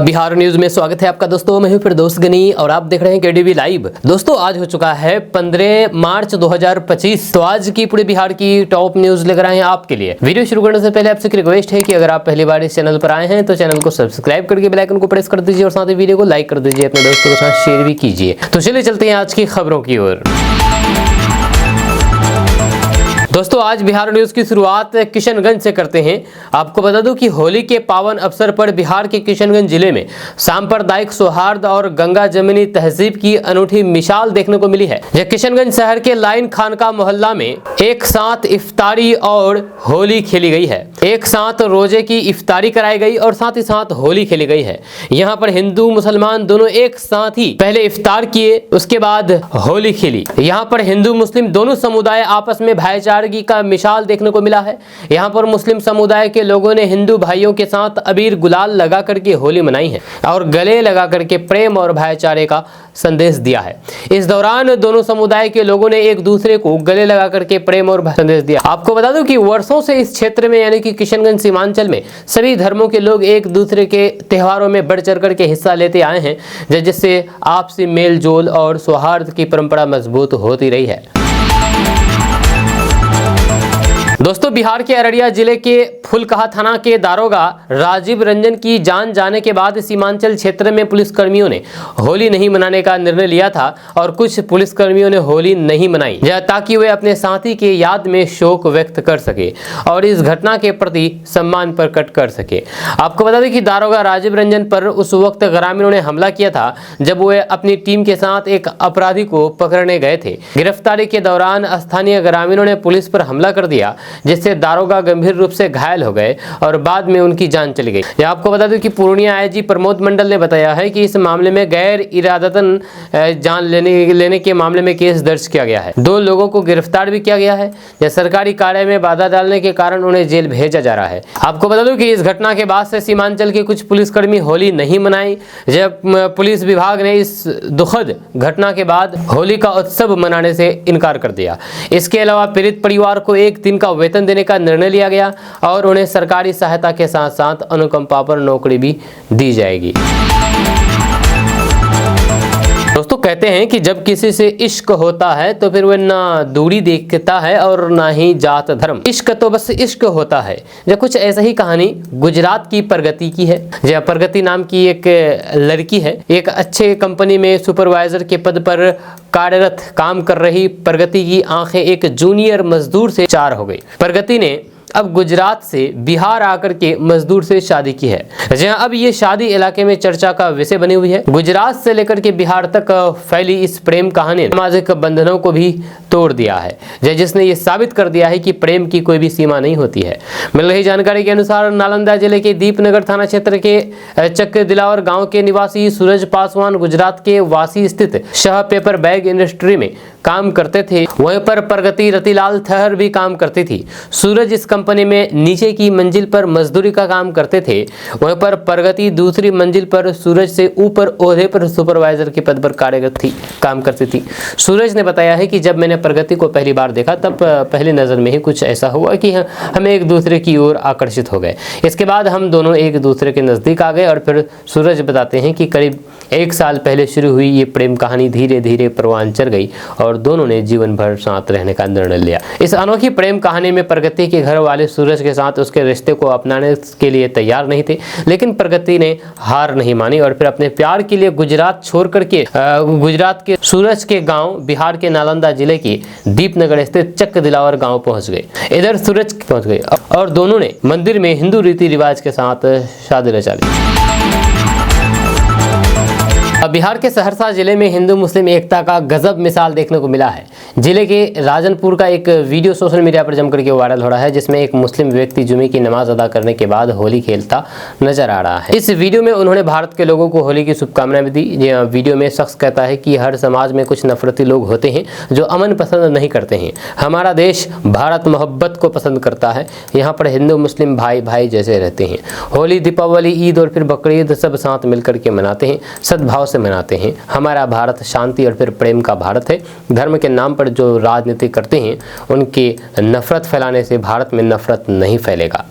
Bihar news में स्वागत है आपका दोस्तों। मैं हूं फिरदौस गनी और आप देख रहे हैं केडीवी लाइव। दोस्तों आज हो चुका है 15 मार्च 2025। तो आज की पूरे बिहार की टॉप न्यूज लेकर आए हैं आपके लिए। वीडियो शुरू करने से पहले आपसे एक रिक्वेस्ट है कि अगर आप पहली बार इस चैनल पर आए हैं तो चैनल को सब्सक्राइब करके बेल आइकन को प्रेस कर दीजिए और साथ ही वीडियो को लाइक कर दीजिए, अपने दोस्तों के साथ शेयर भी कीजिए। तो चलिए चलते हैं आज की खबरों की ओर। दोस्तों आज बिहार न्यूज की शुरुआत किशनगंज से करते हैं। आपको बता दूं कि होली के पावन अवसर पर बिहार के किशनगंज जिले में सांप्रदायिक सौहार्द और गंगा जमीनी तहजीब की अनूठी मिसाल देखने को मिली है। यह किशनगंज शहर के लाइन खानका मोहल्ला में एक साथ इफ्तारी और होली खेली गई है। एक साथ रोजे की इफ्तारी कराई गई और साथ ही साथ होली खेली गई है। यहाँ पर हिंदू मुसलमान दोनों एक साथ ही पहले इफ्तार किए, उसके बाद होली खेली। यहाँ पर हिंदू मुस्लिम दोनों समुदाय आपस में भाईचारे का मिसाल देखने को मिला है। यहाँ पर मुस्लिम समुदाय के लोगों ने हिंदू भाइयों के साथ अबीर गुलाल लगा करके होली मनाई है और गले लगा करके प्रेम और भाईचारे का संदेश दिया है। इस दौरान दोनों समुदाय के लोगों ने एक दूसरे को गले लगा करके प्रेम और संदेश दिया। आपको बता दूं कि वर्षों से इस क्षेत्र में यानी कि किशनगंज सीमांचल में सभी धर्मों के लोग एक दूसरे के त्योहारों में बढ़ चढ़ करके हिस्सा लेते आए हैं, जिससे आपसी मेल जोल और सौहार्द की परंपरा मजबूत होती रही है। दोस्तों बिहार के अररिया जिले के फुलकाहा थाना के दारोगा राजीव रंजन की जान जाने के बाद सीमांचल क्षेत्र में पुलिसकर्मियों ने होली नहीं मनाने का निर्णय लिया था और कुछ पुलिसकर्मियों ने होली नहीं मनाई ताकि वे अपने साथी के याद में शोक व्यक्त कर सके और इस घटना के प्रति सम्मान प्रकट कर सके। आपको बता दें कि दारोगा राजीव रंजन पर उस वक्त ग्रामीणों ने हमला किया था जब वे अपनी टीम के साथ एक अपराधी को पकड़ने गए थे। गिरफ्तारी के दौरान स्थानीय ग्रामीणों ने पुलिस पर हमला कर दिया, जिससे दारोगा गंभीर रूप से घायल हो गए और बाद में उनकी जान चली गई। आपको बता दूं कि पूर्णिया आईजी प्रमोद मंडल ने बताया है कि इस मामले में गैर इरादतन जान लेने के मामले में केस दर्ज किया गया है। 2 लोगों को गिरफ्तार भी किया गया है। यह सरकारी कार्य में बाधा डालने के कारण उन्हें जेल भेजा जा रहा है। आपको बता दूं कि इस घटना के बाद से सीमांचल के कुछ पुलिसकर्मी होली नहीं मनाई। जब पुलिस विभाग ने इस दुखद घटना के बाद होली का उत्सव मनाने से इनकार कर दिया। इसके अलावा पीड़ित परिवार को 1 दिन का वेतन देने का निर्णय लिया गया और उन्हें सरकारी सहायता के साथ साथ अनुकंपा पर नौकरी भी दी जाएगी। दोस्तों कहते हैं कि जब किसी से इश्क होता है तो फिर वह ना दूरी देखता है और ना ही जात धर्म। इश्क तो बस इश्क होता है। जब कुछ ऐसा ही कहानी गुजरात की प्रगति की है। जब प्रगति नाम की एक लड़की है, एक अच्छे कंपनी में सुपरवाइजर के पद पर कार्यरत काम कर रही प्रगति की आंखें एक जूनियर मजदूर से चार हो गई। प्रगति ने अब गुजरात से बिहार आकर के मजदूर से शादी की है। जहां अब ये शादी इलाके में चर्चा का विषय बनी हुई है। गुजरात से लेकर के बिहार तक फैली इस प्रेम कहानी सामाजिक बंधनों को भी तोड़ दिया है, जिसने ये साबित कर दिया है कि प्रेम की कोई भी सीमा नहीं होती है। मिल रही जानकारी के अनुसार नालंदा जिले के दीपनगर थाना क्षेत्र के चकदिलावर गाँव के निवासी सूरज पासवान गुजरात के वासी स्थित शाह पेपर बैग इंडस्ट्री में काम करते थे। वहीं पर प्रगति रतिलाल थहर भी काम करती थी। सूरज इस कंपनी में नीचे की मंजिल पर मजदूरी का काम करते थे। वहीं पर प्रगति दूसरी मंजिल पर सूरज से ऊपर ओहदे पर सुपरवाइजर के पद पर काम करती थी। सूरज ने बताया है कि जब मैंने प्रगति को पहली बार देखा तब पहली नज़र में ही कुछ ऐसा हुआ कि हम एक दूसरे की ओर आकर्षित हो गए। इसके बाद हम दोनों एक दूसरे के नज़दीक आ गए और फिर सूरज बताते हैं कि करीब 1 साल पहले शुरू हुई ये प्रेम कहानी धीरे धीरे परवान चढ़ गई और दोनों ने जीवन भर साथ रहने का निर्णय लिया। इस अनोखी प्रेम कहानी में प्रगति के घर वाले सूरज के साथ उसके रिश्ते को अपनाने के लिए तैयार नहीं थे, लेकिन प्रगति ने हार नहीं मानी और फिर अपने प्यार के लिए गुजरात छोड़ करके गुजरात के सूरज के गांव बिहार के नालंदा जिले के दीपनगर स्थित चकदिलावर गांव पहुंच गए। इधर सूरज पहुंच गए और दोनों ने मंदिर में हिंदू रीति रिवाज के साथ शादी रचा ली। बिहार के सहरसा जिले में हिंदू मुस्लिम एकता का गजब मिसाल देखने को मिला है। जिले के राजनपुर का एक वीडियो सोशल मीडिया पर जमकर के वायरल हो रहा है, जिसमें एक मुस्लिम व्यक्ति जुमे की नमाज अदा करने के बाद होली खेलता नजर आ रहा है। इस वीडियो में उन्होंने भारत के लोगों को होली की शुभकामनाएं भी दी। वीडियो में शख्स कहता है कि हर समाज में कुछ नफरती लोग होते हैं जो अमन पसंद नहीं करते हैं। हमारा देश भारत मोहब्बत को पसंद करता है। यहाँ पर हिंदू मुस्लिम भाई भाई जैसे रहते हैं। होली, दीपावली, ईद और फिर बकरीद सब साथ मिलकर के मनाते हैं, सद्भाव से मनाते हैं। हमारा भारत शांति और फिर प्रेम का भारत है। धर्म के नाम पर जो राजनीति करते हैं उनके नफरत फैलाने से भारत में नफरत नहीं फैलेगा।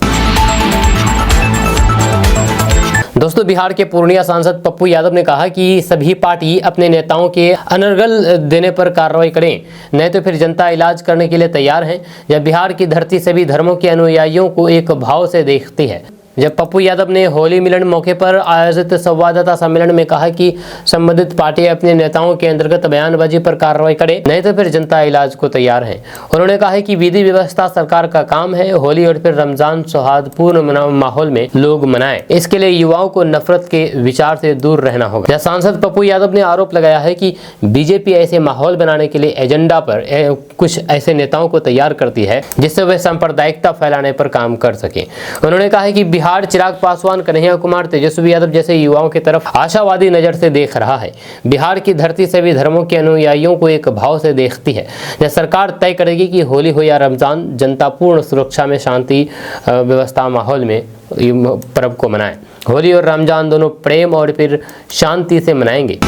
दोस्तों, बिहार के पूर्णिया सांसद पप्पू यादव ने कहा कि सभी पार्टी अपने नेताओं के अनर्गल देने पर कार्रवाई करें, नहीं तो फिर जनता इलाज करने के लिए तैयार है। जब बिहार की धरती सभी धर्मों के अनुयायियों को एक भाव से देखती है। जब पप्पू यादव ने होली मिलन मौके पर आयोजित संवाददाता सम्मेलन में कहा कि संबंधित पार्टी अपने नेताओं के अंतर्गत बयानबाजी पर कार्रवाई करे, नहीं तो फिर जनता इलाज को तैयार है। उन्होंने कहा कि विधि व्यवस्था सरकार का काम है। होली और फिर रमजान सौहार्दपूर्ण माहौल में लोग मनाएं, इसके लिए युवाओं को नफरत के विचार से दूर रहना होगा। सांसद पप्पू यादव ने आरोप लगाया है कि बीजेपी ऐसे माहौल बनाने के लिए एजेंडा पर कुछ ऐसे नेताओं को तैयार करती है जिससे वे सांप्रदायिकता फैलाने पर काम कर सके। उन्होंने कहा कि बिहार चिराग पासवान, कन्हैया कुमार, तेजस्वी यादव जैसे युवाओं की तरफ आशावादी नजर से देख रहा है। बिहार की धरती सभी धर्मों के अनुयायियों को एक भाव से देखती है। यह सरकार तय करेगी कि होली हो या रमजान, जनता पूर्ण सुरक्षा में शांति व्यवस्था माहौल में पर्व को मनाएं। होली और रमजान दोनों प्रेम और फिर शांति से मनाएंगे।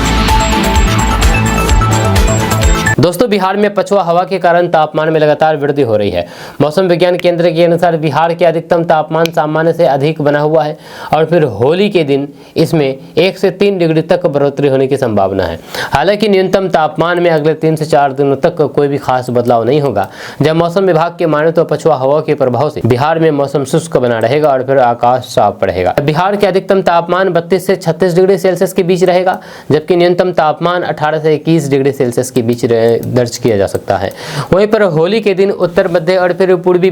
दोस्तों, बिहार में पछुआ हवा के कारण तापमान में लगातार वृद्धि हो रही है। मौसम विज्ञान केंद्र के अनुसार बिहार के अधिकतम तापमान सामान्य से अधिक बना हुआ है और फिर होली के दिन इसमें 1 से 3 डिग्री तक बढ़ोतरी होने की संभावना है। हालांकि न्यूनतम तापमान में अगले 3 से 4 दिनों तक कोई भी खास बदलाव नहीं होगा। जब मौसम विभाग के माने तो पछुआ हवा के प्रभाव से बिहार में मौसम शुष्क बना रहेगा और फिर आकाश साफ रहेगा। बिहार के अधिकतम तापमान 32 से 36 डिग्री सेल्सियस के बीच रहेगा, जबकि न्यूनतम तापमान 18 से 21 डिग्री सेल्सियस के बीच दर्ज किया जा सकता है। वहीं पर होली के दिन उत्तर मध्य और फिर पूर्वी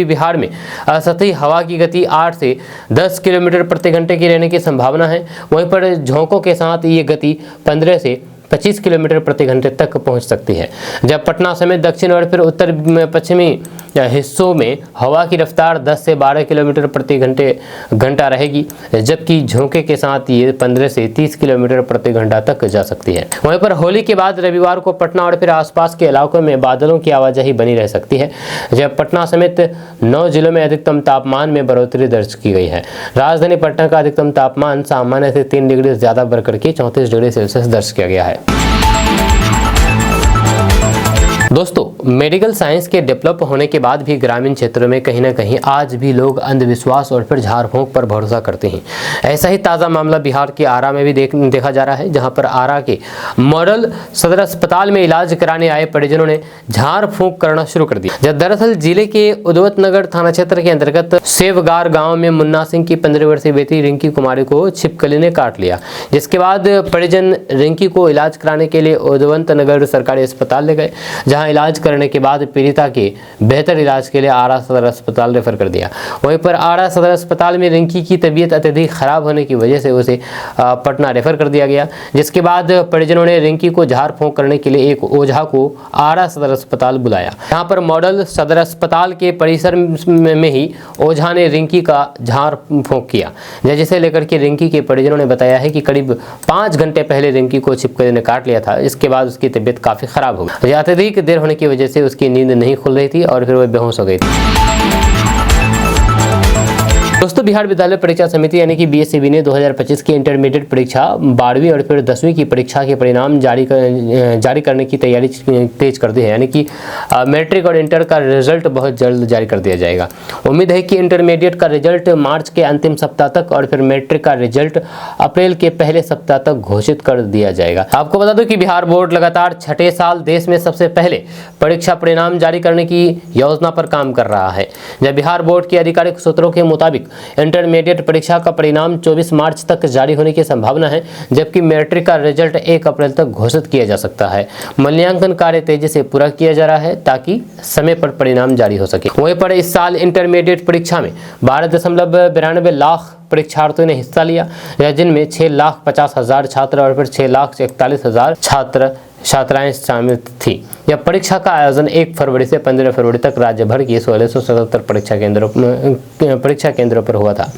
बिहार में सतही हवा की गति 8 से 10 किलोमीटर प्रति घंटे की रहने की संभावना है। वहीं पर झोंकों के साथ ये गति 15 से 25 किलोमीटर प्रति घंटे तक पहुंच सकती है। जब पटना समेत दक्षिण और फिर उत्तर पश्चिमी हिस्सों में हवा की रफ्तार 10 से 12 किलोमीटर प्रति घंटा रहेगी, जबकि झोंके के साथ ये 15 से 30 किलोमीटर प्रति घंटा तक जा सकती है। वहीं पर होली के बाद रविवार को पटना और फिर आसपास के इलाकों में बादलों की आवाजाही बनी रह सकती है। जब पटना समेत 9 जिलों में अधिकतम तापमान में बढ़ोतरी दर्ज की गई है। राजधानी पटना का अधिकतम तापमान सामान्य से 3 डिग्री ज्यादा बढ़कर के 34 डिग्री सेल्सियस दर्ज किया गया है। दोस्तों, मेडिकल साइंस के डेवलप होने के बाद भी ग्रामीण क्षेत्रों में कहीं ना कहीं आज भी लोग अंधविश्वास और फिर झाड़ फूंक पर भरोसा करते हैं। ऐसा ही ताज़ा मामला बिहार के आरा में भी देखा जा रहा है, जहां पर आरा के मॉडल सदर अस्पताल में इलाज कराने आए परिजनों ने झाड़ फूंक करना शुरू कर दिया। जब दरअसल जिले के उद्वत नगर थाना क्षेत्र के अंतर्गत सेवगार गाँव में मुन्ना सिंह की 15 वर्षीय बेटी रिंकी कुमारी को छिपकली ने काट लिया, जिसके बाद परिजन रिंकी को इलाज कराने के लिए उद्वत नगर सरकारी अस्पताल ले गए, जहाँ इलाज करने के बाद पीड़िता के बेहतर इलाज के लिए आरा सदर अस्पताल रेफर कर दिया। वहीं पर आरा सदर अस्पताल में रिंकी की तबीयत अत्यधिक खराब होने की वजह से उसे पटना रेफर कर दिया गया, जिसके बाद परिजनों ने रिंकी को झाड़ फूंक करने के लिए एक ओझा को आरा सदर अस्पताल बुलाया। यहाँ पर मॉडल सदर अस्पताल के परिसर में ही ओझा ने रिंकी का झाड़ फूंक किया, जिसे लेकर के रिंकी के परिजनों ने बताया है कि करीब 5 घंटे पहले रिंकी को छिपकली ने काट लिया था। इसके बाद उसकी तबीयत काफी खराब हो गई। अत्यधिक देर होने की वजह से उसकी नींद नहीं खुल रही थी और फिर वह बेहोश हो गई थी। दोस्तों, बिहार विद्यालय परीक्षा समिति यानी कि बीएससीबी ने 2025 की इंटरमीडिएट परीक्षा 12वीं और फिर 10वीं की परीक्षा के परिणाम जारी करने की तैयारी तेज कर दी है। यानी कि मैट्रिक और इंटर का रिजल्ट बहुत जल्द जारी कर दिया जाएगा। उम्मीद है कि इंटरमीडिएट का रिजल्ट मार्च के अंतिम सप्ताह तक और फिर मैट्रिक का रिजल्ट अप्रैल के पहले सप्ताह तक घोषित कर दिया जाएगा। आपको बता दो कि बिहार बोर्ड लगातार 6ठे साल देश में सबसे पहले परीक्षा परिणाम जारी करने की योजना पर काम कर रहा है। जब बिहार बोर्ड के आधिकारिक सूत्रों के मुताबिक इंटरमीडिएट परीक्षा का परिणाम 24 मार्च तक जारी होने की संभावना है, जबकि मैट्रिक का रिजल्ट 1 अप्रैल तक घोषित किया जा सकता है। मूल्यांकन कार्य तेजी से पूरा किया जा रहा है ताकि समय पर परिणाम जारी हो सके। वहीं पर इस साल इंटरमीडिएट परीक्षा में 12.92 लाख परीक्षार्थियों ने हिस्सा लिया, जिनमें 6,50,000 छात्र और फिर 6,41,000 छात्राएं शामिल थी। यह परीक्षा का आयोजन 1 फरवरी से 15 फरवरी तक राज्य भर की 1677 परीक्षा केंद्रों पर हुआ था।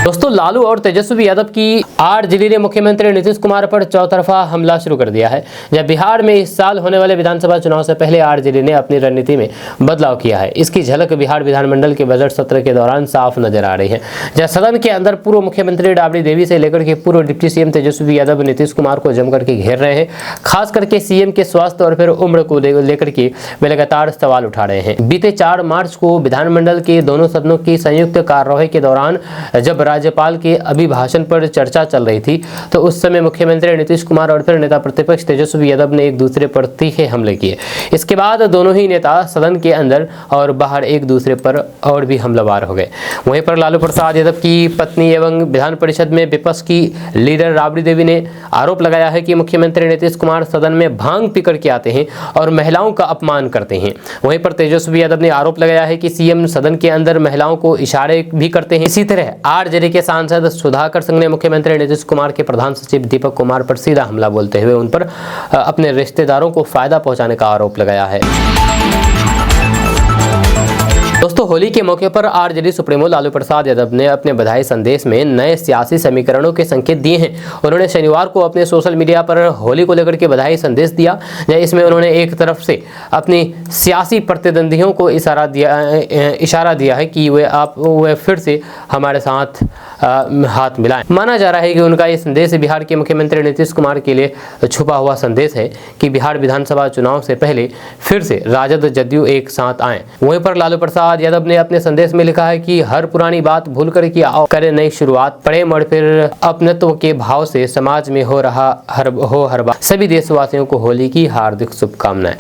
दोस्तों, दोस्तों लालू और तेजस्वी यादव की आरजेडी ने मुख्यमंत्री नीतीश कुमार पर चौतरफा हमला शुरू कर दिया है। जब बिहार में इस साल होने वाले विधानसभा चुनाव से पहले आरजेडी ने अपनी रणनीति में बदलाव किया है। इसकी झलक बिहार विधानमंडल के बजट सत्र के दौरान साफ नजर आ रही है, जहां सदन के अंदर पूर्व मुख्यमंत्री राबड़ी देवी से लेकर के पूर्व डिप्टी सीएम तेजस्वी यादव नीतीश कुमार को जमकर के घेर रहे हैं। खास करके सीएम के स्वास्थ्य और फिर उम्र को लेकर के वे लगातार सवाल उठा रहे हैं। बीते 4 मार्च को विधानमंडल के दोनों सदनों की संयुक्त कार्यवाही के दौरान जब राज्यपाल के अभिभाषण पर चर्चा चल रही थी, तो उस समय मुख्यमंत्री नीतीश कुमार और फिर नेता प्रतिपक्ष तेजस्वी यादव ने एक दूसरे पर तीखे हमले किए। इसके बाद दोनों ही नेता सदन के अंदर और बाहर एक दूसरे पर और भी हमलावर हो गए। वहीं पर लालू प्रसाद यादव की पत्नी एवं विधान परिषद में विपक्ष की लीडर राबड़ी देवी ने आरोप लगाया है कि मुख्यमंत्री नीतीश कुमार सदन में भांग पी करके आते हैं और महिलाओं का अपमान करते हैं। वहीं पर तेजस्वी यादव ने आरोप लगाया है कि सीएम सदन के अंदर महिलाओं को इशारे भी करते हैं। इसी तरह आरजेडी के सांसद सुधाकर सिंह ने मुख्यमंत्री नीतीश कुमार के प्रधान सचिव दीपक कुमार पर सीधा हमला बोलते हुए उन पर अपने रिश्तेदारों को फायदा पहुंचाने का आरोप लगाया है। दोस्तों होली के मौके पर आरजेडी सुप्रीमो लालू प्रसाद यादव ने अपने बधाई संदेश में नए सियासी समीकरणों के संकेत दिए हैं। उन्होंने शनिवार को अपने सोशल मीडिया पर होली को लेकर के बधाई संदेश दिया। इसमें उन्होंने एक तरफ से अपनी सियासी प्रतिद्वंदियों को इशारा दिया है कि वे फिर से हमारे साथ हाथ मिलाएं। माना जा रहा है कि उनका ये संदेश बिहार के मुख्यमंत्री नीतीश कुमार के लिए छुपा हुआ संदेश है कि बिहार विधानसभा चुनाव से पहले फिर से राजद जदयू एक साथ आए। वहीं पर लालू प्रसाद यादव ने अपने संदेश में लिखा है कि हर पुरानी बात भूल कर कि आओ करें नई शुरुआत, प्रेम और फिर अपनत्व के भाव से समाज में हो रहा हर बार। सभी देशवासियों को होली की हार्दिक शुभकामनाएं।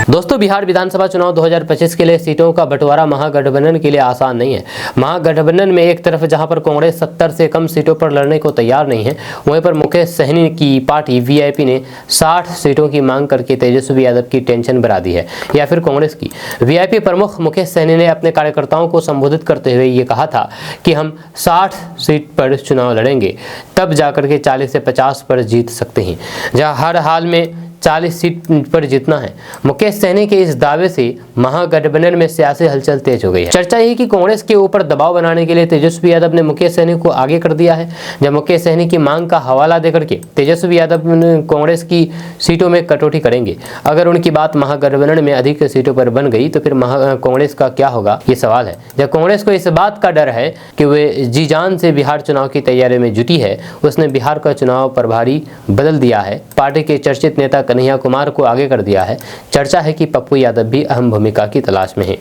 दोस्तों बिहार विधानसभा चुनाव 2025 के लिए सीटों का बंटवारा महागठबंधन के लिए आसान नहीं है। महागठबंधन में एक तरफ जहां पर कांग्रेस 70 से कम सीटों पर लड़ने को तैयार नहीं है, वहीं पर मुकेश सहनी की पार्टी वीआईपी ने 60 सीटों की मांग करके तेजस्वी यादव की टेंशन बढ़ा दी है। या फिर कांग्रेस की वीआईपी प्रमुख मुकेश सहनी ने अपने कार्यकर्ताओं को संबोधित करते हुए ये कहा था कि हम 60 सीट पर चुनाव लड़ेंगे, तब जाकर के 40 से 50 पर जीत सकते हैं, जहाँ हर हाल में 40 सीट पर जीतना है। मुकेश सहनी के इस दावे से महागठबंधन में सियासी हलचल तेज हो गई है। चर्चा यही कि कांग्रेस के ऊपर दबाव बनाने के लिए तेजस्वी यादव ने मुकेश सहनी को आगे कर दिया है। जब मुकेश सहनी की मांग का हवाला देकर के तेजस्वी यादव कांग्रेस की सीटों में कटौती करेंगे। अगर उनकी बात महागठबंधन में अधिक सीटों पर बन गई तो फिर कांग्रेस का क्या होगा, ये सवाल है। जब कांग्रेस को इस बात का डर है कि वे जी जान से बिहार चुनाव की तैयारी में जुटी है, उसने बिहार का चुनाव प्रभारी बदल दिया है। पार्टी के चर्चित नेता कन्हैया कुमार को आगे कर दिया है। चर्चा है कि पप्पू यादव भी अहम भूमिका की तलाश में है।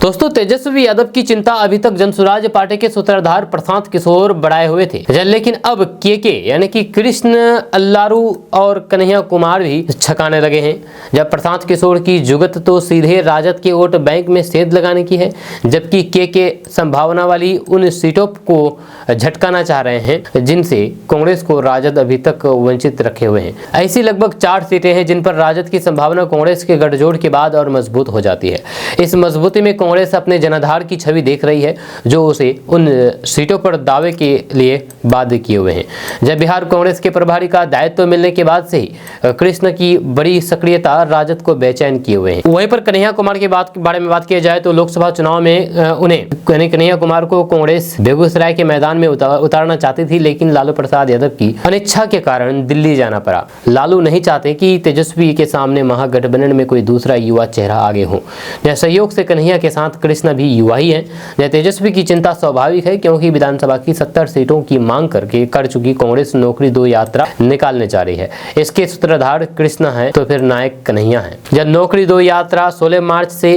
दोस्तों तेजस्वी यादव की चिंता अभी तक जनसुराज पार्टी के सूत्रधार प्रशांत किशोर बढ़ाए हुए थे, लेकिन अब के यानी कि कृष्ण अल्लारू और कन्हैया कुमार भी छकाने लगे हैं। जब प्रशांत किशोर की जुगत तो सीधे राजद के वोट बैंक में सेंध लगाने की है, जबकि के संभावना वाली उन सीटों को झटकाना चाह रहे हैं जिनसे कांग्रेस को राजद अभी तक वंचित रखे हुए हैं। ऐसी लगभग 4 सीटें हैं जिन पर राजद की संभावना कांग्रेस के गठजोड़ के बाद और मजबूत हो जाती है। इस मजबूती में कांग्रेस अपने जनाधार की छवि देख रही है, जो उसे उन सीटों पर दावे के लिए बाध्य किए हुए हैं। जब बिहार कांग्रेस के प्रभारी का दायित्व मिलने के बाद से ही कृष्ण की बड़ी सक्रियता राजद को बेचैन किए हुए हैं। वहीं पर कन्हैया कुमार के बारे में बात किया जाए तो लोकसभा चुनाव में उन्हें कन्हैया कुमार को कांग्रेस बेगूसराय के मैदान में उतारना चाहती थी, लेकिन लालू प्रसाद यादव की अनिच्छा के कारण दिल्ली जाना पड़ा। लालू नहीं चाहते कि तेजस्वी के सामने महागठबंधन में कोई दूसरा युवा चेहरा आगे हो। सहयोग से कन्हैया के साथ कृष्ण भी युवा ही है। तेजस्वी की चिंता स्वाभाविक है, क्योंकि विधानसभा की 70 सीटों की मांग कर चुकी कांग्रेस नौकरी 2 यात्रा निकालने जा रही है। इसके सूत्रधार कृष्ण है तो फिर नायक कन्हैया है। जब नौकरी 2 यात्रा 16 मार्च से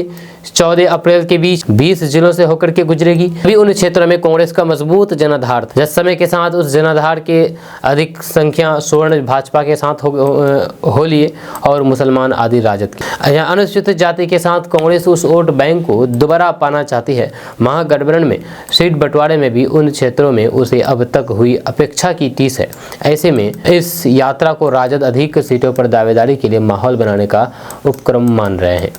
14 अप्रैल के बीच 20 जिलों से होकर के गुजरेगी। अभी उन क्षेत्रों में कांग्रेस का मजबूत जनाधार था। जिस समय के साथ उस जनाधार के अधिक संख्या स्वर्ण भाजपा के साथ हो लिए और मुसलमान आदि राजद की। अनुसूचित जाति के साथ कांग्रेस उस वोट बैंक को दोबारा पाना चाहती है। महागठबंधन में सीट बंटवारे में भी उन क्षेत्रों में उसे अब तक हुई अपेक्षा की टीस है। ऐसे में इस यात्रा को राजद अधिक सीटों पर दावेदारी के लिए माहौल बनाने का उपक्रम मान रहे हैं।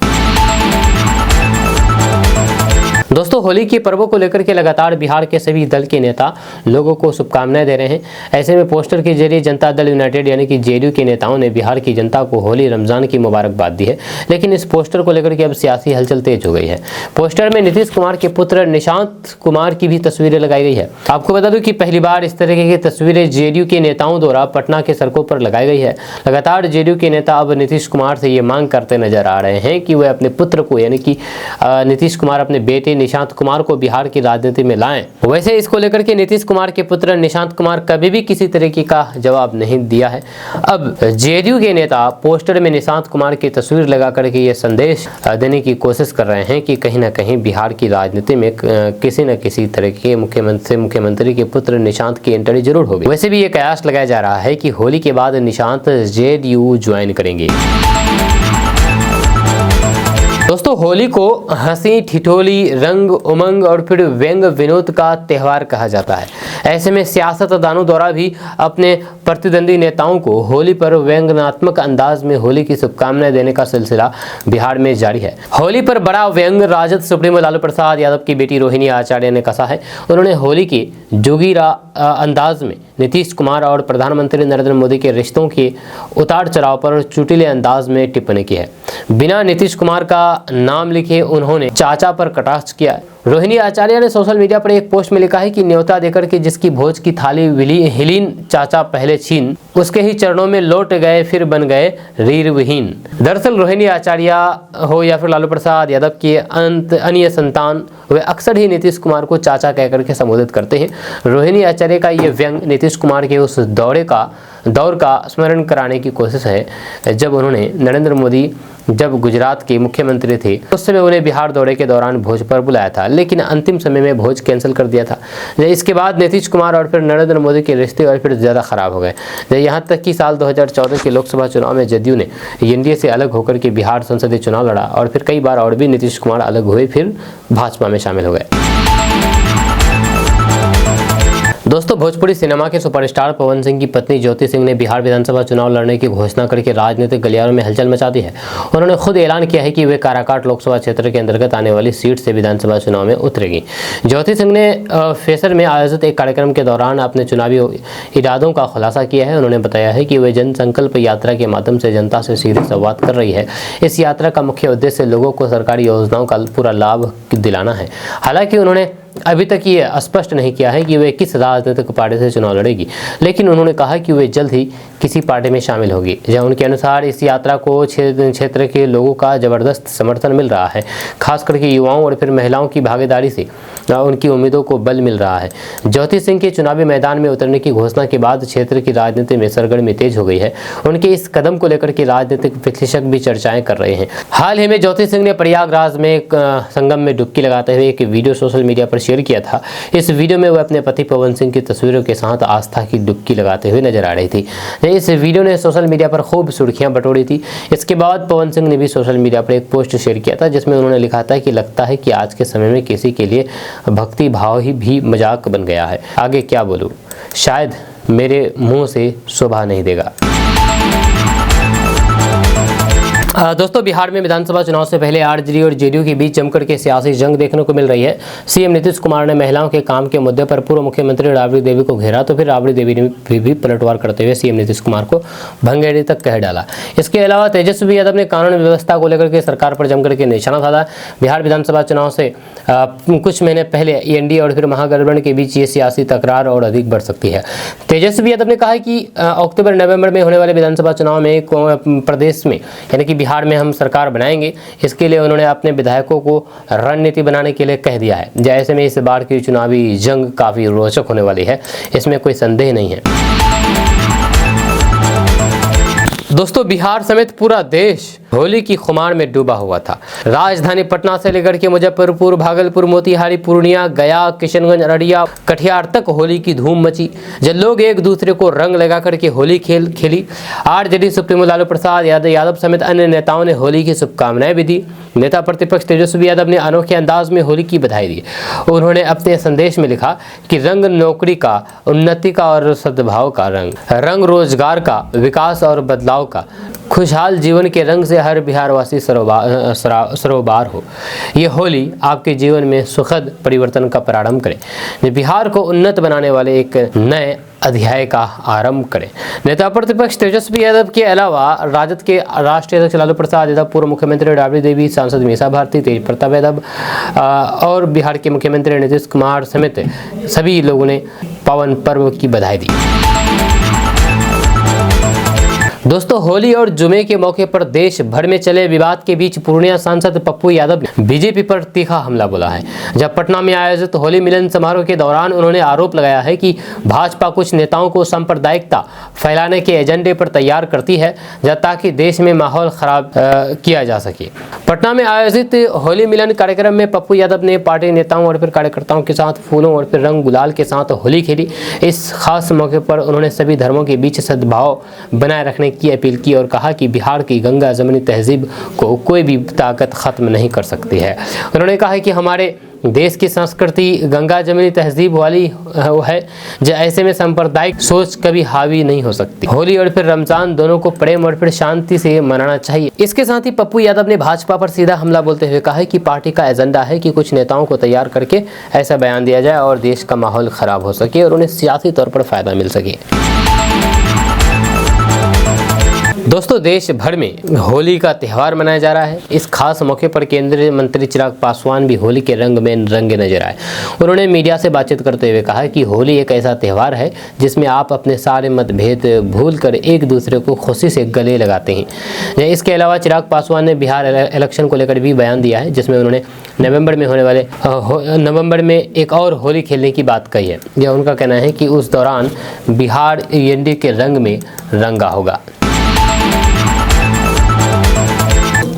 दोस्तों दोस्तों होली के पर्वों को लेकर के लगातार बिहार के सभी दल के नेता लोगों को शुभकामनाएं दे रहे हैं। ऐसे में पोस्टर के जरिए जनता दल यूनाइटेड यानी कि जेडीयू के नेताओं ने बिहार की जनता को होली रमजान की मुबारकबाद दी है। लेकिन इस पोस्टर को लेकर के अब सियासी हलचल तेज हो गई है। पोस्टर में नीतीश कुमार के पुत्र निशांत कुमार की भी तस्वीरें लगाई गई है। आपको बता दूं कि पहली बार इस तरह की तस्वीरें जेडीयू के नेताओं द्वारा पटना के सड़कों पर लगाई गई है। लगातार जेडीयू के नेता अब नीतीश कुमार से ये मांग करते नजर आ रहे हैं कि वह अपने पुत्र को यानी कि नीतीश कुमार अपने बेटे निशांत कुमार को बिहार की राजनीति में लाएं। वैसे इसको लेकर के नीतीश कुमार के पुत्र निशांत कुमार कभी भी किसी तरीके का जवाब नहीं दिया है। अब जेडीयू के नेता पोस्टर में निशांत कुमार की तस्वीर लगा करके ये संदेश देने की कोशिश कर रहे हैं कि कहीं ना कहीं बिहार की राजनीति में किसी न किसी तरह के मुख्यमंत्री के पुत्र निशांत की एंट्री जरूर होगी। वैसे भी ये कयास लगाया जा रहा है कि होली के बाद निशांत जेडीयू ज्वाइन करेंगे। दोस्तों होली को हंसी ठिठोली रंग उमंग और फिर व्यंग विनोद का त्यौहार कहा जाता है। ऐसे में सियासतदानों द्वारा भी अपने प्रतिद्वंदी नेताओं को होली पर व्यंग्यात्मक अंदाज में होली की शुभकामनाएं देने का सिलसिला बिहार में जारी है। होली पर बड़ा व्यंग राजद सुप्रीमो लालू प्रसाद यादव की बेटी रोहिणी आचार्य ने कसा है। उन्होंने होली के जोगीरा अंदाज में नीतीश कुमार और प्रधानमंत्री नरेंद्र मोदी के रिश्तों के उतार चढ़ाव पर चुटीले अंदाज में टिप्पणी की है। बिना नीतीश कुमार का नाम लिखे उन्होंने चाचा पर कटाक्ष किया है। रोहिणी आचार्य ने सोशल मीडिया पर एक पोस्ट में लिखा है कि न्योता देकर के जिसकी भोज की थाली हिलीन चाचा पहले छीन, उसके ही चरणों में लौट गए फिर बन गए रीर विहीन। दरअसल रोहिणी आचार्य हो या फिर लालू प्रसाद यादव के अन्य संतान वे अक्सर ही नीतीश कुमार को चाचा कहकर के संबोधित करते हैं। रोहिणी आचार्य का ये व्यंग नीतीश कुमार के उस दौर का स्मरण कराने की कोशिश है जब उन्होंने नरेंद्र मोदी जब गुजरात के मुख्यमंत्री थे उस समय उन्हें बिहार दौरे के दौरान भोज पर बुलाया था, लेकिन अंतिम समय में भोज कैंसिल कर दिया था। इसके बाद नीतीश कुमार और फिर नरेंद्र मोदी के रिश्ते और फिर ज़्यादा खराब हो गए। यहाँ तक कि साल 2014 के लोकसभा चुनाव में जदयू ने एनडीए से अलग होकर के बिहार संसदीय चुनाव लड़ा और फिर कई बार और भी नीतीश कुमार अलग हुए फिर भाजपा में शामिल हो गए। दोस्तों भोजपुरी सिनेमा के सुपरस्टार पवन सिंह की पत्नी ज्योति सिंह ने बिहार विधानसभा चुनाव लड़ने की घोषणा करके राजनीतिक गलियारों में हलचल मचा दी है। उन्होंने खुद ऐलान किया है कि वे काराकाट लोकसभा क्षेत्र के अंतर्गत आने वाली सीट से विधानसभा चुनाव में उतरेगी। ज्योति सिंह ने फेसर में आयोजित एक कार्यक्रम के दौरान अपने चुनावी इरादों का खुलासा किया है। उन्होंने बताया है कि वे जनसंकल्प यात्रा के माध्यम से जनता से सीधे संवाद कर रही है। इस यात्रा का मुख्य उद्देश्य लोगों को सरकारी योजनाओं का पूरा लाभ दिलाना है। हालांकि उन्होंने अभी तक ये स्पष्ट नहीं किया है कि वे किस राजनीतिक पार्टी से चुनाव लड़ेगी, लेकिन उन्होंने कहा कि वे जल्द ही किसी पार्टी में शामिल होगी। जहाँ उनके अनुसार इस यात्रा को क्षेत्र के लोगों का जबरदस्त समर्थन मिल रहा है, खास करके युवाओं और फिर महिलाओं की भागीदारी से उनकी उम्मीदों को बल मिल रहा है। ज्योति सिंह के चुनावी मैदान में उतरने की घोषणा के बाद क्षेत्र की राजनीति में सरगर्मी तेज हो गई है। उनके इस कदम को लेकर के राजनीतिक विश्लेषक भी चर्चाएं कर रहे हैं। हाल ही में ज्योति सिंह ने प्रयागराज में एक संगम में डुबकी लगाते हुए एक वीडियो सोशल मीडिया पर शेयर किया था। इस वीडियो में वह अपने पति पवन सिंह की तस्वीरों के साथ आस्था की डुबकी लगाते हुए नजर आ रही थी। इस वीडियो ने सोशल मीडिया पर खूब सुर्खियां बटोरी थी। इसके बाद पवन सिंह ने भी सोशल मीडिया पर एक पोस्ट शेयर किया था जिसमें उन्होंने लिखा था कि लगता है कि आज के समय में किसी के लिए भक्ति भाव ही भी मजाक बन गया है। आगे क्या बोलूं, शायद मेरे मुंह से शोभा नहीं देगा। दोस्तों बिहार में विधानसभा चुनाव से पहले आरजेडी और जेडीयू के बीच जमकर के सियासी जंग देखने को मिल रही है। सीएम नीतीश कुमार ने महिलाओं के काम के मुद्दे पर पूर्व मुख्यमंत्री राबड़ी देवी को घेरा तो फिर राबड़ी देवी ने भी पलटवार करते हुए सीएम नीतीश कुमार को भंगेड़ी तक कह डाला। इसके अलावा तेजस्वी यादव ने कानून व्यवस्था को लेकर के सरकार पर जमकर के निशाना साधा। बिहार विधानसभा चुनाव से कुछ महीने पहले एनडीए और फिर महागठबंधन के बीच ये सियासी तकरार और अधिक बढ़ सकती है। तेजस्वी यादव ने कहा कि अक्टूबर नवंबर में होने वाले विधानसभा चुनाव में प्रदेश में यानी कि बिहार में हम सरकार बनाएंगे। इसके लिए उन्होंने अपने विधायकों को रणनीति बनाने के लिए कह दिया है। जैसे में इस बार की चुनावी जंग काफी रोचक होने वाली है, इसमें कोई संदेह नहीं है। दोस्तों बिहार समेत पूरा देश होली की खुमार में डूबा हुआ था। राजधानी पटना से लेकर के मुजफ्फरपुर, भागलपुर, मोतिहारी, पूर्णिया, गया, किशनगंज, अररिया, कटिहार तक होली की धूम मची। जब लोग एक दूसरे को रंग लगा करके होली खेली। आरजेडी सुप्रीमो लालू प्रसाद यादव समेत अन्य नेताओं ने होली की शुभकामनाएं भी दी। नेता प्रतिपक्ष तेजस्वी यादव ने अनोखे अंदाज में होली की बधाई दी। उन्होंने अपने संदेश में लिखा कि रंग नौकरी का, उन्नति का और सद्भाव का रंग, रंग रोजगार का, विकास और बदलाव का, खुशहाल जीवन के रंग से हर बिहारवासी सरोबार हो। ये होली आपके जीवन में सुखद परिवर्तन का प्रारंभ करे, बिहार को उन्नत बनाने वाले एक नए अध्याय का आरंभ करें। नेता प्रतिपक्ष तेजस्वी यादव के अलावा राजद के राष्ट्रीय अध्यक्ष लालू प्रसाद यादव, पूर्व मुख्यमंत्री राबड़ी देवी, सांसद मीसा भारती, तेज प्रताप यादव और बिहार के मुख्यमंत्री नीतीश कुमार समेत सभी लोगों ने पावन पर्व की बधाई दी। दोस्तों, होली और जुमे के मौके पर देश भर में चले विवाद के बीच पूर्णिया सांसद पप्पू यादव ने बीजेपी पर तीखा हमला बोला है। जब पटना में आयोजित होली मिलन समारोह के दौरान उन्होंने आरोप लगाया है कि भाजपा कुछ नेताओं को सांप्रदायिकता फैलाने के एजेंडे पर तैयार करती है ताकि देश में माहौल खराब किया जा सके। पटना में आयोजित होली मिलन कार्यक्रम में पप्पू यादव ने पार्टी नेताओं और फिर कार्यकर्ताओं के साथ फूलों और फिर रंग गुलाल के साथ होली खेली। इस खास मौके पर उन्होंने सभी धर्मों के बीच सद्भाव बनाए रखने की अपील की और कहा कि बिहार की गंगा जमनी तहजीब को कोई भी ताकत खत्म नहीं कर सकती है। उन्होंने कहा कि हमारे देश की संस्कृति गंगा जमनी तहजीब वाली है, जो ऐसे में सांप्रदायिक सोच कभी हावी नहीं हो सकती। होली और फिर रमजान दोनों को प्रेम और फिर शांति से मनाना चाहिए। इसके साथ ही पप्पू यादव ने भाजपा पर सीधा हमला बोलते हुए कहा है कि पार्टी का एजेंडा है कि कुछ नेताओं को तैयार करके ऐसा बयान दिया जाए और देश का माहौल खराब हो सके और उन्हें सियासी तौर पर फायदा मिल सके। दोस्तों, देश भर में होली का त्यौहार मनाया जा रहा है। इस खास मौके पर केंद्रीय मंत्री चिराग पासवान भी होली के रंग में रंगे नजर आए। उन्होंने मीडिया से बातचीत करते हुए कहा कि होली एक ऐसा त्यौहार है जिसमें आप अपने सारे मतभेद भूलकर एक दूसरे को खुशी से गले लगाते हैं। इसके अलावा चिराग पासवान ने बिहार इलेक्शन को लेकर भी बयान दिया है, जिसमें उन्होंने नवंबर में एक और होली खेलने की बात कही है। यह उनका कहना है कि उस दौरान बिहार एनडीए के रंग में रंगा होगा।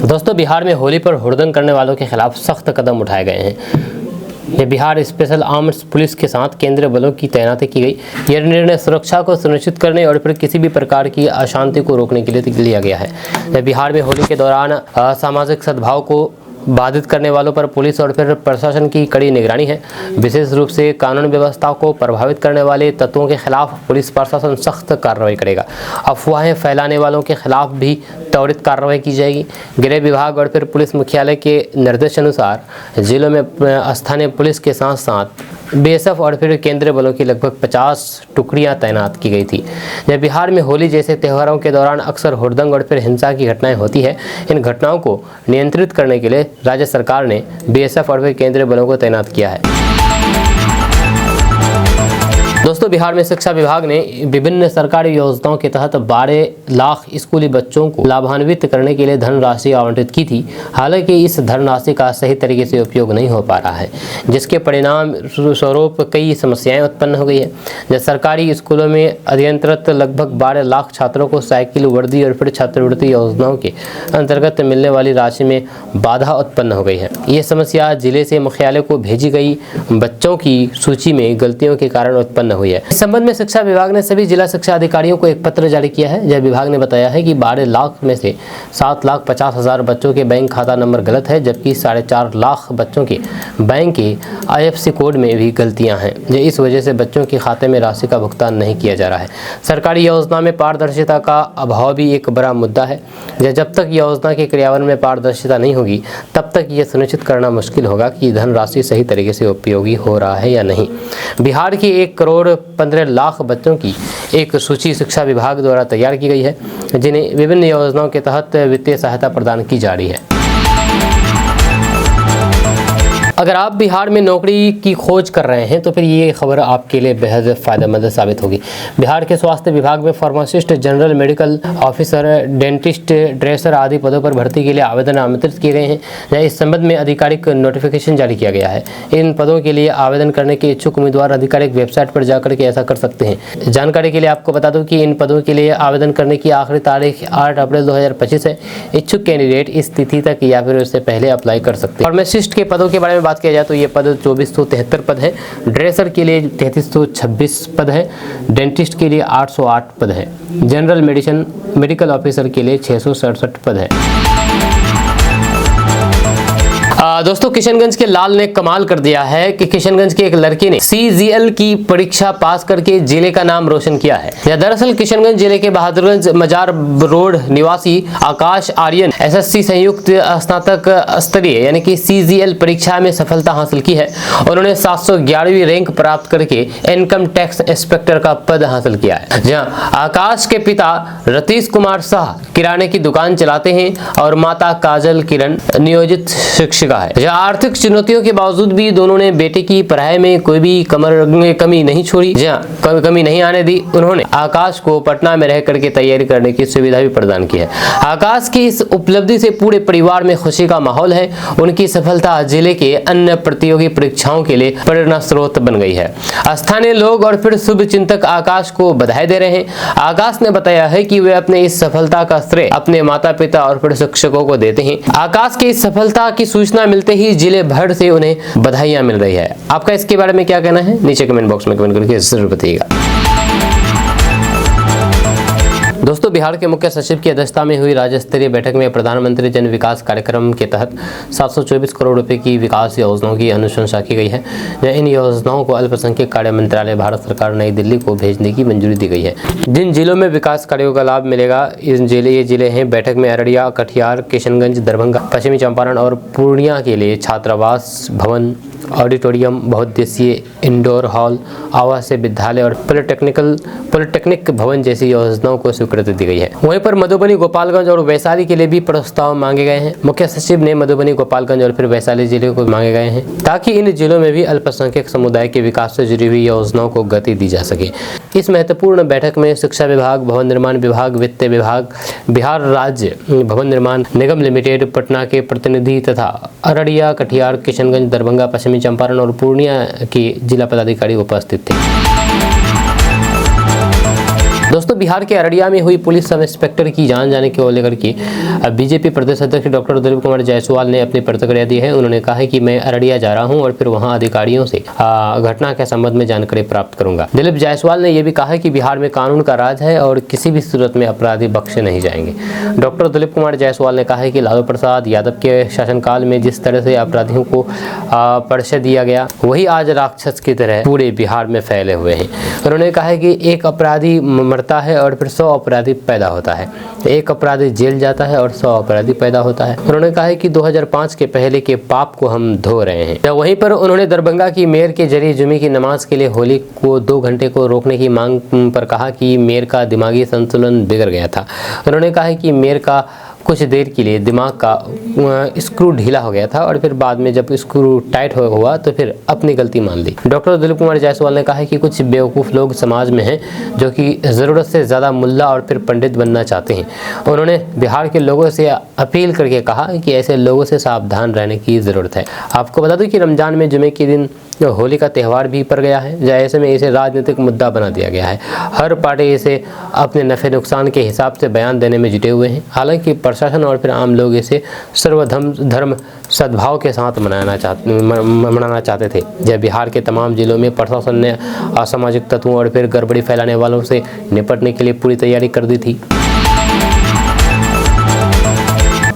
दोस्तों, बिहार में होली पर हुड़दंग करने वालों के खिलाफ सख्त कदम उठाए गए हैं। ये बिहार स्पेशल आर्म्स पुलिस के साथ केंद्रीय बलों की तैनाती की गई। यह निर्णय सुरक्षा को सुनिश्चित करने और फिर किसी भी प्रकार की अशांति को रोकने के लिए लिया गया है। बिहार में होली के दौरान सामाजिक सद्भाव को बाधित करने वालों पर पुलिस और फिर प्रशासन की कड़ी निगरानी है। विशेष रूप से कानून व्यवस्था को प्रभावित करने वाले तत्वों के खिलाफ पुलिस प्रशासन सख्त कार्रवाई करेगा। अफवाहें फैलाने वालों के खिलाफ भी त्वरित कार्रवाई की जाएगी। गृह विभाग और फिर पुलिस मुख्यालय के निर्देशानुसार जिलों में स्थानीय पुलिस के साथ साथ बीएसएफ और फिर केंद्रीय बलों की लगभग 50 टुकड़ियां तैनात की गई थी। जब बिहार में होली जैसे त्योहारों के दौरान अक्सर हुड़दंग और फिर हिंसा की घटनाएं होती है, इन घटनाओं को नियंत्रित करने के लिए राज्य सरकार ने बीएसएफ और फिर केंद्रीय बलों को तैनात किया है। दोस्तों, बिहार में शिक्षा विभाग ने विभिन्न सरकारी योजनाओं के तहत 12 लाख स्कूली बच्चों को लाभान्वित करने के लिए धनराशि आवंटित की थी। हालांकि इस धनराशि का सही तरीके से उपयोग नहीं हो पा रहा है, जिसके परिणाम स्वरूप कई समस्याएं उत्पन्न हो गई है। जैसे सरकारी स्कूलों में अध्ययनरत लगभग 12 लाख छात्रों को साइकिल, वर्दी और फिर छात्रवृत्ति योजनाओं के अंतर्गत मिलने वाली राशि में बाधा उत्पन्न हो गई है। ये समस्या जिले से मुख्यालय को भेजी गई बच्चों की सूची में गलतियों के कारण उत्पन्न हुई है। इस संबंध में शिक्षा विभाग ने सभी जिला शिक्षा अधिकारियों को एक पत्र जारी किया है। जब विभाग ने बताया है कि 12 लाख में से 7,50,000 बच्चों के बैंक खाता नंबर गलत है, जबकि 4.5 लाख बच्चों के बैंक के IFSC कोड में भी गलतियां हैं। इस वजह से बच्चों के खाते में राशि का भुगतान नहीं किया जा रहा है। सरकारी योजना में पारदर्शिता का अभाव भी एक बड़ा मुद्दा है। जब तक योजना के क्रियान्वयन में पारदर्शिता नहीं होगी, तब तक ये सुनिश्चित करना मुश्किल होगा कि धनराशि सही तरीके से उपयोगी हो रहा है या नहीं। बिहार की 1 करोड़ 15 लाख बच्चों की एक सूची शिक्षा विभाग द्वारा तैयार की गई है, जिन्हें विभिन्न योजनाओं के तहत वित्तीय सहायता प्रदान की जा रही है। अगर आप बिहार में नौकरी की खोज कर रहे हैं तो फिर ये खबर आपके लिए बेहद फ़ायदेमंद साबित होगी। बिहार के स्वास्थ्य विभाग में pharmacist, general medical officer, dentist, dresser आदि पदों पर भर्ती के लिए आवेदन आमंत्रित किए गए हैं। इस संबंध में आधिकारिक नोटिफिकेशन जारी किया गया है। इन पदों के लिए आवेदन करने के इच्छुक उम्मीदवार आधिकारिक वेबसाइट पर जाकर के ऐसा कर सकते हैं। जानकारी के लिए आपको बता दूं कि इन पदों के लिए आवेदन करने की आखिरी तारीख 8 अप्रैल 2025 है। इच्छुक कैंडिडेट इस तिथि तक या फिर उससे पहले अप्लाई कर सकते हैं। फार्मासिस्ट के पदों के बारे में बात किया जाए तो ये पद 2473 पद है। ड्रेसर के लिए 3326 पद है। डेंटिस्ट के लिए 808 पद है। जनरल मेडिकल ऑफिसर के लिए 667 पद है। दोस्तों किशनगंज के लाल ने कमाल कर दिया है कि किशनगंज के एक लड़के ने CGL की परीक्षा पास करके जिले का नाम रोशन किया है। दरअसल किशनगंज जिले के बहादुरगंज मजार रोड निवासी आकाश आर्यन SSC संयुक्त स्नातक स्तरीय यानी कि CGL परीक्षा में सफलता हासिल की है। उन्होंने 711वीं रैंक प्राप्त करके इनकम टैक्स इंस्पेक्टर का पद हासिल किया है। जहां आकाश के पिता रतीश कुमार शाह किराने की दुकान चलाते हैं और माता काजल किरण नियोजित शिक्षिका है। जहां आर्थिक चुनौतियों के बावजूद भी दोनों ने बेटे की पढ़ाई में कोई भी कमी नहीं छोड़ी, जहां कमी नहीं आने दी। उन्होंने आकाश को पटना में रह करके तैयारी करने की सुविधा भी प्रदान की है। आकाश की इस उपलब्धि से पूरे परिवार में खुशी का माहौल है। उनकी सफलता जिले के अन्य प्रतियोगी परीक्षाओं के लिए प्रेरणा स्रोत बन गई है। स्थानीय लोग और फिर शुभ चिंतक आकाश को बधाई दे रहे हैं। आकाश ने बताया है कि वे अपने इस सफलता का श्रेय अपने माता पिता और फिर शिक्षकों को देते हैं। आकाश की इस सफलता की सूचना मिलते ही जिले भर से उन्हें बधाइयां मिल रही है। आपका इसके बारे में क्या कहना है, नीचे कमेंट बॉक्स में कमेंट करके जरूर बताइएगा। दोस्तों बिहार के मुख्य सचिव की अध्यक्षता में हुई राज्य स्तरीय बैठक में प्रधानमंत्री जन विकास कार्यक्रम के तहत 724 करोड़ रुपए की विकास योजनाओं की अनुशंसा की गई है। इन योजनाओं को अल्पसंख्यक कार्य मंत्रालय भारत सरकार नई दिल्ली को भेजने की मंजूरी दी गई है। जिन जिलों में विकास कार्यों का लाभ मिलेगा ये जिले हैं। बैठक में अररिया, कटिहार, किशनगंज, दरभंगा, पश्चिमी चंपारण और पूर्णिया के लिए छात्रावास भवन, ऑडिटोरियम, बहुउद्देशीय इंडोर हॉल, आवासीय विद्यालय और पॉलिटेक्निक भवन जैसी योजनाओं को स्वीकृति दी गई है। वहीं पर मधुबनी, गोपालगंज और वैशाली के लिए भी प्रस्ताव मांगे गए हैं। मुख्य सचिव ने मधुबनी, गोपालगंज और फिर वैशाली जिले को मांगे गए हैं ताकि इन जिलों में भी अल्पसंख्यक समुदाय के विकास से जुड़ी हुई योजनाओं को गति दी जा सके। इस महत्वपूर्ण बैठक में शिक्षा विभाग, भवन निर्माण विभाग, वित्त विभाग, बिहार राज्य भवन निर्माण निगम लिमिटेड, पटना के प्रतिनिधि तथा अररिया, कटिहार, किशनगंज, दरभंगा, पश्चिमी चंपारण और पूर्णिया के जिला पदाधिकारी उपस्थित थे। दोस्तों बिहार के अररिया में हुई पुलिस सब इंस्पेक्टर की जान जाने को लेकर के बीजेपी प्रदेश अध्यक्ष डॉक्टर दिलीप कुमार जायसवाल ने अपनी प्रतिक्रिया दी है। उन्होंने कहा है कि मैं अररिया जा रहा हूं और फिर वहां अधिकारियों से घटना के संबंध में जानकारी प्राप्त करूंगा। दिलीप जायसवाल ने यह भी कहा है कि बिहार में कानून का राज है और किसी भी सूरत में अपराधी बख्शे नहीं जाएंगे। डॉक्टर दिलीप कुमार जायसवाल ने कहा है कि लालू प्रसाद यादव के शासनकाल में जिस तरह से अपराधियों को परिचय दिया गया वही आज राक्षस की तरह पूरे बिहार में फैले हुए हैं। उन्होंने कहा है कि एक अपराधी मरता है और फिर 100 अपराधी पैदा होता है, एक अपराधी जेल जाता है और 100 अपराधी पैदा होता है। उन्होंने कहा है कि 2005 के पहले के पाप को हम धो रहे हैं। वहीं पर उन्होंने दरभंगा की मेयर के जरिए जुमे की नमाज के लिए होली को 2 घंटे को रोकने की मांग पर कहा कि मेयर का दिमागी संतुलन बिगड़ गया था। उन्होंने कहा है कि मेयर का कुछ देर के लिए दिमाग का स्क्रू ढीला हो गया था और फिर बाद में जब स्क्रू टाइट हुआ तो फिर अपनी गलती मान ली। डॉक्टर दिलीप कुमार जायसवाल ने कहा है कि कुछ बेवकूफ़ लोग समाज में हैं जो कि ज़रूरत से ज़्यादा मुल्ला और फिर पंडित बनना चाहते हैं। उन्होंने बिहार के लोगों से अपील करके कहा कि ऐसे लोगों से सावधान रहने की ज़रूरत है। आपको बता दूं कि रमज़ान में जुमे के दिन होली का त्यौहार भी पड़ गया है। ऐसे में इसे राजनीतिक मुद्दा बना दिया गया है। हर पार्टी इसे अपने नफ़े नुकसान के हिसाब से बयान देने में जुटे हुए हैं। हालांकि प्रशासन और फिर आम लोग इसे सर्वधर्म सद्भाव के साथ मनाना चाहते थे। जब बिहार के तमाम जिलों में प्रशासन ने असामाजिक तत्वों और फिर गड़बड़ी फैलाने वालों से निपटने के लिए पूरी तैयारी कर दी थी।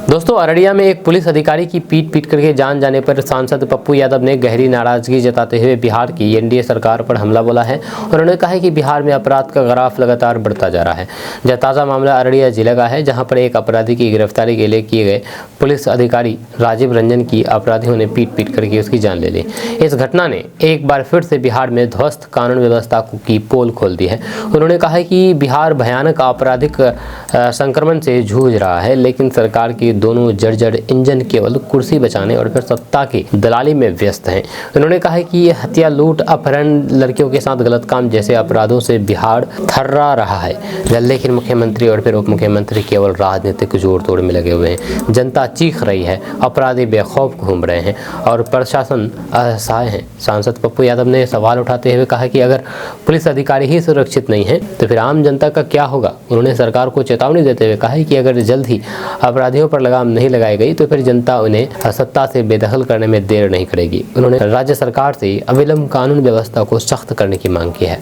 दोस्तों अररिया में एक पुलिस अधिकारी की पीट करके जान जाने पर सांसद पप्पू यादव ने गहरी नाराजगी जताते हुए बिहार की एनडीए सरकार पर हमला बोला है। उन्होंने कहा है कि बिहार में अपराध का ग्राफ लगातार बढ़ता जा रहा है। यह ताज़ा मामला अररिया जिले का है, जहां पर एक अपराधी की गिरफ्तारी के लिए किए गए पुलिस अधिकारी राजीव रंजन की अपराधियों ने पीट करके उसकी जान ले ली। इस घटना ने एक बार फिर से बिहार में ध्वस्त कानून व्यवस्था की पोल खोल दी है। उन्होंने कहा है कि बिहार भयानक आपराधिक संक्रमण से जूझ रहा है, लेकिन सरकार की दोनों जर्जर इंजन केवल कुर्सी बचाने और फिर सत्ता की दलाली में व्यस्त हैं। उन्होंने कहा है कि ये हत्या, लूट, अपहरण, लड़कियों के साथ गलत काम जैसे अपराधों से बिहार थर्रा रहा है, लेकिन मुख्यमंत्री और फिर उप मुख्यमंत्री केवल राजनीतिक जोड़ तोड़ में लगे हुए हैं। जनता चीख रही है, अपराधी बेखौफ घूम रहे हैं और प्रशासन असहाय है। सांसद पप्पू यादव ने सवाल उठाते हुए कहा कि अगर पुलिस अधिकारी ही सुरक्षित नहीं है तो फिर आम जनता का क्या होगा। उन्होंने सरकार को चेतावनी देते हुए कहा है कि अगर जल्द ही अपराधियों पर लगाम नहीं लगाई गई तो फिर जनता उन्हें सत्ता से बेदखल करने में देर नहीं करेगी। उन्होंने राज्य सरकार से अविलंब कानून व्यवस्था को सख्त करने की मांग की है।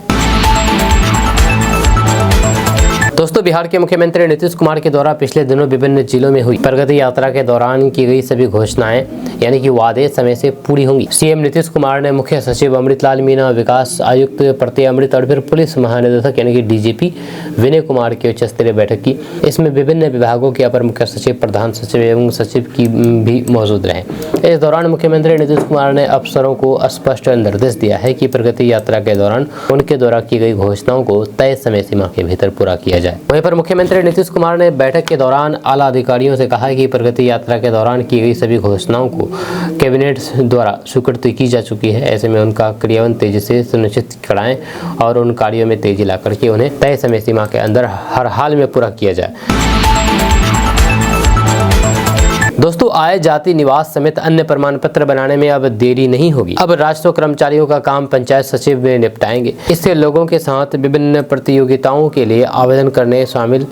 दोस्तों, बिहार के मुख्यमंत्री नीतीश कुमार के द्वारा पिछले दिनों विभिन्न जिलों में हुई प्रगति यात्रा के दौरान की गई सभी घोषणाएं यानी कि वादे समय से पूरी होंगी। सीएम नीतीश कुमार ने मुख्य सचिव अमृतलाल मीणा, विकास आयुक्त प्रत्यय अमृत और फिर पुलिस महानिदेशक यानी कि डीजीपी विनय कुमार की उच्च स्तरीय बैठक की। इसमें विभिन्न विभागों के अपर मुख्य सचिव, प्रधान सचिव एवं सचिव की भी मौजूद रहे। इस दौरान मुख्यमंत्री नीतीश कुमार ने अफसरों को स्पष्ट निर्देश दिया है कि प्रगति यात्रा के दौरान उनके द्वारा की गई घोषणाओं को तय समय सीमा के भीतर पूरा किया जाए। वहीं पर मुख्यमंत्री नीतीश कुमार ने बैठक के दौरान आला अधिकारियों से कहा कि प्रगति यात्रा के दौरान की गई सभी घोषणाओं को कैबिनेट द्वारा स्वीकृति की जा चुकी है। ऐसे में उनका क्रियान्वयन तेजी से सुनिश्चित कराएं और उन कार्यों में तेजी ला करके उन्हें तय समय सीमा के अंदर हर हाल में पूरा किया जाए। दोस्तों, आय, जाति, निवास समेत अन्य प्रमाण पत्र बनाने में अब देरी नहीं होगी। अब राजस्व कर्मचारियों का काम पंचायत सचिव में निपटाएंगे। इससे लोगों के साथ विभिन्न प्रतियोगिताओं के लिए आवेदन करने शामिल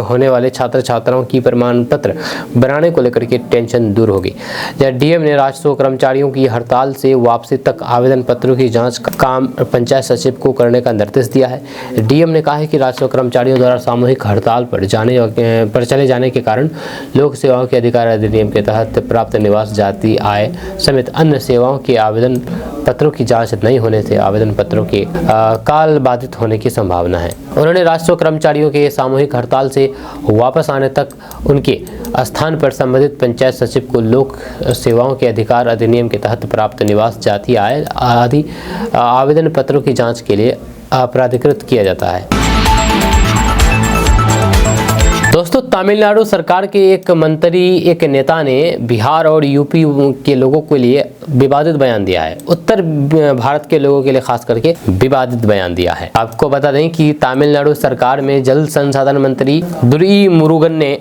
होने वाले छात्र छात्राओं की प्रमाण पत्र बनाने को लेकर के टेंशन दूर होगी। डीएम ने राजस्व कर्मचारियों की हड़ताल से वापसी तक आवेदन पत्रों की जाँच का काम पंचायत सचिव को करने का निर्देश दिया है। डीएम ने कहा है कि राजस्व कर्मचारियों द्वारा सामूहिक हड़ताल पर चले जाने के कारण लोक सेवाओं के अधिकार अधिनियम के तहत प्राप्त निवास, जाति, आय समेत अन्य सेवाओं के आवेदन पत्रों की जांच नहीं होने से आवेदन पत्रों के काल बाधित होने की संभावना है। उन्होंने राजस्व कर्मचारियों के सामूहिक हड़ताल से वापस आने तक उनके स्थान पर संबंधित पंचायत सचिव को लोक सेवाओं के अधिकार अधिनियम के तहत प्राप्त निवास, जाति, आय आदि आवेदन पत्रों की जाँच के लिए प्राधिकृत किया जाता है। दोस्तों, तमिलनाडु सरकार के एक मंत्री, एक नेता ने बिहार और यूपी के लोगों के लिए विवादित बयान दिया है। उत्तर भारत के लोगों के लिए खास करके विवादित बयान दिया है। आपको बता दें कि तमिलनाडु सरकार में जल संसाधन मंत्री दुर्ईमुरुगन ने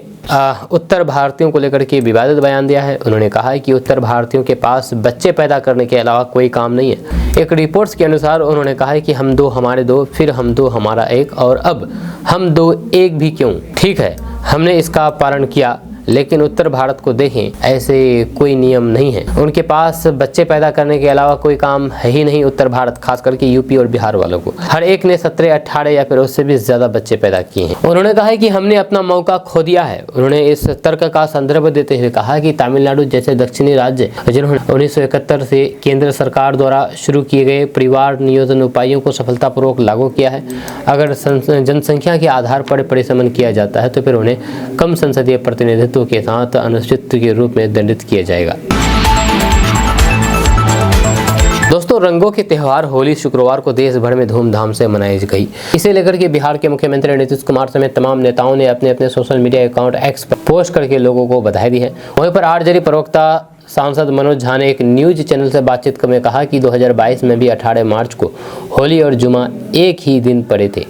उत्तर भारतीयों को लेकर के विवादित बयान दिया है। उन्होंने कहा है कि उत्तर भारतीयों के पास बच्चे पैदा करने के अलावा कोई काम नहीं है। एक रिपोर्ट्स के अनुसार उन्होंने कहा है कि हम दो हमारे दो, फिर हम दो हमारा एक और अब हम दो एक भी क्यों। ठीक है, हमने इसका पालन किया, लेकिन उत्तर भारत को देखें, ऐसे कोई नियम नहीं है। उनके पास बच्चे पैदा करने के अलावा कोई काम है ही नहीं। उत्तर भारत, खास करके यूपी और बिहार वालों को हर एक ने 17, 18 या फिर उससे भी ज्यादा बच्चे पैदा किए हैं। उन्होंने कहा है कि हमने अपना मौका खो दिया है। उन्होंने इस तर्क का संदर्भ देते हुए कहा कि तमिलनाडु जैसे दक्षिणी राज्य जिन्होंने 1971 से केंद्र सरकार द्वारा शुरू किए गए परिवार नियोजन उपायों को सफलतापूर्वक लागू किया है, अगर जनसंख्या के आधार पर परिसमन किया जाता है तो फिर उन्हें कम संसदीय प्रतिनिधित्व के साथ अनुचित के रूप में दंडित किया जाएगा। दोस्तों, रंगों के त्यौहार होली शुक्रवार को देश भर में धूमधाम से मनाई गई। इसे लेकर के बिहार के मुख्यमंत्री नीतीश कुमार समेत तमाम नेताओं ने अपने अपने सोशल मीडिया अकाउंट एक्स पर पोस्ट करके लोगों को बधाई दी है। वहीं पर आरजेडी प्रवक्ता सांसद मनोज झा ने एक न्यूज चैनल से बातचीत में कहा कि 2022 में भी 18 मार्च को होली और जुमा एक ही दिन पड़े थे।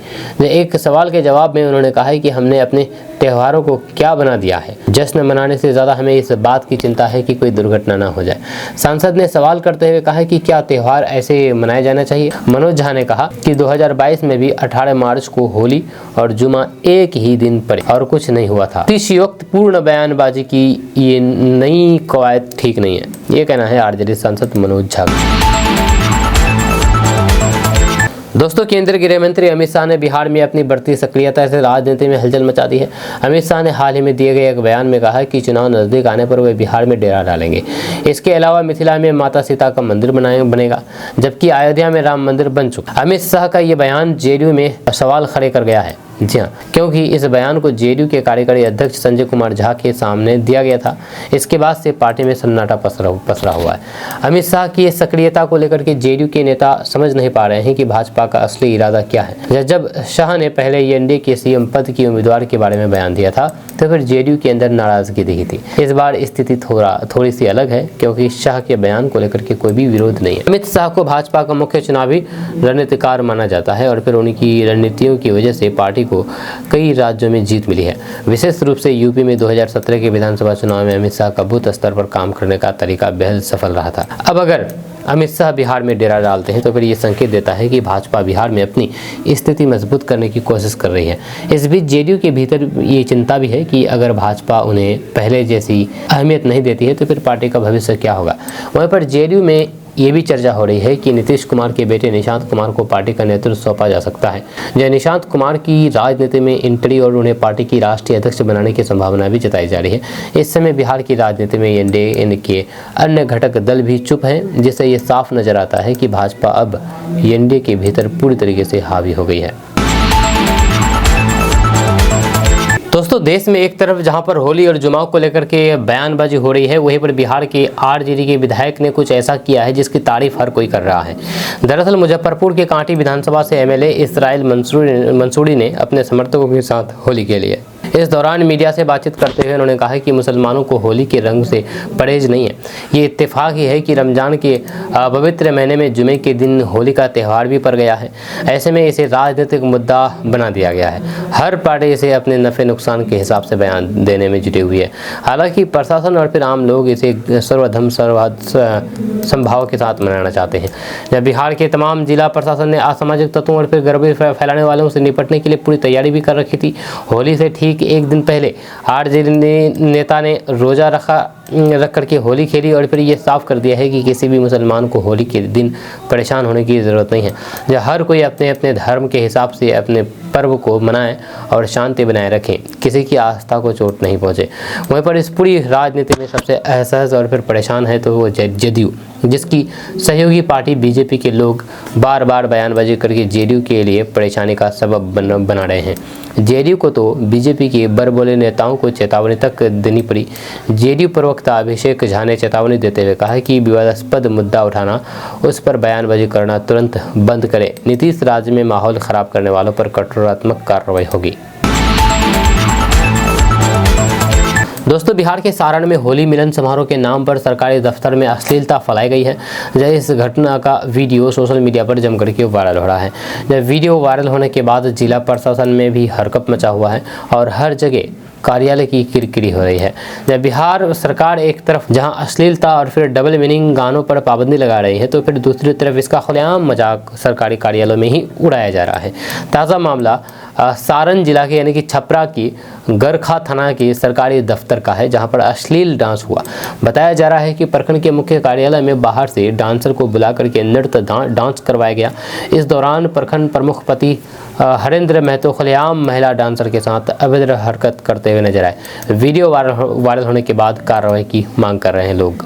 एक सवाल के जवाब में उन्होंने कहा कि हमने अपने त्योहारों को क्या बना दिया है। जश्न मनाने से ज़्यादा हमें इस बात की चिंता है कि कोई दुर्घटना ना हो जाए। सांसद ने सवाल करते हुए कहा कि क्या त्यौहार ऐसे मनाए जाना चाहिए। मनोज झा ने कहा कि 2022 में भी 18 मार्च को होली और जुमा एक ही दिन पड़े और कुछ नहीं हुआ था। अतिशयोक्त पूर्ण बयानबाजी की ये नई कवायद ठीक नहीं है। ये कहना है आरजेडी सांसद मनोज झा का। दोस्तों, केंद्रीय गृह मंत्री अमित शाह ने बिहार में अपनी बढ़ती सक्रियता से राजनीति में हलचल मचा दी है। अमित शाह ने हाल ही में दिए गए एक बयान में कहा कि चुनाव नजदीक आने पर वे बिहार में डेरा डालेंगे। इसके अलावा मिथिला में माता सीता का मंदिर बनेगा, जबकि अयोध्या में राम मंदिर बन चुका। अमित शाह का ये बयान जेडीयू में सवाल खड़े कर गया है। जी हाँ, क्योंकि इस बयान को जेडीयू के कार्यकारी अध्यक्ष संजय कुमार झा के सामने दिया गया था। इसके बाद से पार्टी में सन्नाटा पसरा हुआ है। अमित शाह की इस सक्रियता को लेकर के जेडीयू के नेता समझ नहीं पा रहे हैं कि भाजपा का असली इरादा क्या है। जब शाह ने पहले एनडीए के सीएम पद की उम्मीदवार के बारे में बयान दिया था तो फिर जेडीयू के अंदर नाराजगी दिखी थी। इस बार स्थिति थोड़ी सी अलग है, क्योंकि शाह के बयान को लेकर के कोई भी विरोध नहीं है। अमित शाह को भाजपा का मुख्य चुनावी रणनीतिकार माना जाता है और फिर उनकी रणनीतियों की वजह से पार्टी को कई राज्यों में जीत मिली है। विशेष रूप से यूपी में 2017 के विधानसभा चुनाव में अमित शाह का बूथ स्तर पर काम करने का तरीका बेहद सफल रहा था। अब अगर अमित शाह बिहार में डेरा डालते हैं तो फिर ये संकेत देता है कि भाजपा बिहार में अपनी स्थिति मजबूत करने की कोशिश कर रही है। इस बीच जेडीयू के भीतर ये चिंता भी है कि अगर भाजपा उन्हें पहले जैसी अहमियत नहीं देती है तो फिर पार्टी का भविष्य क्या होगा। वहीं पर जेडीयू में ये भी चर्चा हो रही है कि नीतीश कुमार के बेटे निशांत कुमार को पार्टी का नेतृत्व सौंपा जा सकता है। जय निशांत कुमार की राजनीति में एंट्री और उन्हें पार्टी की राष्ट्रीय अध्यक्ष बनाने की संभावना भी जताई जा रही है। इस समय बिहार की राजनीति में एनडीए इनके अन्य घटक दल भी चुप हैं, जिससे ये साफ नजर आता है कि भाजपा अब एनडीए के भीतर पूरी तरीके से हावी हो गई है। दोस्तों, देश में एक तरफ जहां पर होली और जुमाओं को लेकर के बयानबाजी हो रही है, वहीं पर बिहार के आरजेडी के विधायक ने कुछ ऐसा किया है जिसकी तारीफ हर कोई कर रहा है। दरअसल मुजफ्फरपुर के कांटी विधानसभा से एमएलए इसराइल मंसूरी ने अपने समर्थकों के साथ होली खेली है। इस दौरान मीडिया से बातचीत करते हुए उन्होंने कहा कि मुसलमानों को होली के रंग से परहेज नहीं है। ये इत्तेफाक ही है कि रमजान के पवित्र महीने में जुमे के दिन होली का त्यौहार भी पड़ गया है। ऐसे में इसे राजनीतिक मुद्दा बना दिया गया है। हर पार्टी इसे अपने नफ़े नुकसान के हिसाब से बयान देने में जुटी हुई है। हालांकि प्रशासन और फिर आम लोग इसे सर्वधर्म समभाव के साथ मनाना चाहते हैं। जब बिहार के तमाम जिला प्रशासन ने असामाजिक तत्वों और फिर गड़बड़ी फैलाने वालों से निपटने के लिए पूरी तैयारी भी कर रखी थी। होली से ठीक एक दिन पहले आरजेडी नेता ने रोजा रख करके होली खेली और फिर ये साफ कर दिया है कि किसी भी मुसलमान को होली के दिन परेशान होने की ज़रूरत नहीं है। जब हर कोई अपने अपने धर्म के हिसाब से अपने पर्व को मनाएं और शांति बनाए रखें, किसी की आस्था को चोट नहीं पहुंचे। वहीं पर इस पूरी राजनीति में सबसे असहज और फिर परेशान है तो वो जदयू, जिसकी सहयोगी पार्टी बीजेपी के लोग बार बार बयानबाजी करके जेडीयू के लिए परेशानी का सबब बना रहे हैं। जेडीयू को तो बीजेपी के बड़बोले नेताओं को चेतावनी तक देनी पड़ी। जेडीयू प्रवक्ता अभिषेक झा ने चेतावनी देते हुए कहा कि विवादास्पद मुद्दा उठाना, उस पर बयानबाजी करना तुरंत बंद करें। नीतीश राज्य में माहौल खराब करने वालों पर कठोरात्मक कार्रवाई होगी। दोस्तों, बिहार के सारण में होली मिलन समारोह के नाम पर सरकारी दफ्तर में अश्लीलता फैलाई गई है। जब इस घटना का वीडियो सोशल मीडिया पर जमकर के वायरल हो रहा है। जब वीडियो वायरल होने के बाद जिला प्रशासन में भी हरकत मचा हुआ है और हर जगह कार्यालय की किरकिरी हो रही है। जब बिहार सरकार एक तरफ जहां अश्लीलता और फिर डबल मीनिंग गानों पर पाबंदी लगा रही है, तो फिर दूसरी तरफ इसका खुलेआम मजाक सरकारी कार्यालयों में ही उड़ाया जा रहा है। ताज़ा मामला सारण जिला के यानी कि छपरा की गरखा थाना के सरकारी दफ्तर का है, जहां पर अश्लील डांस हुआ। बताया जा रहा है कि प्रखंड के मुख्य कार्यालय में बाहर से डांसर को बुला करके नृत्य डांस करवाया गया। इस दौरान प्रखंड प्रमुख पति हरेंद्र महतो खुलेआम महिला डांसर के साथ अभद्र हरकत करते हुए नजर आए। वीडियो वायरल होने के बाद कार्रवाई की मांग कर रहे हैं लोग।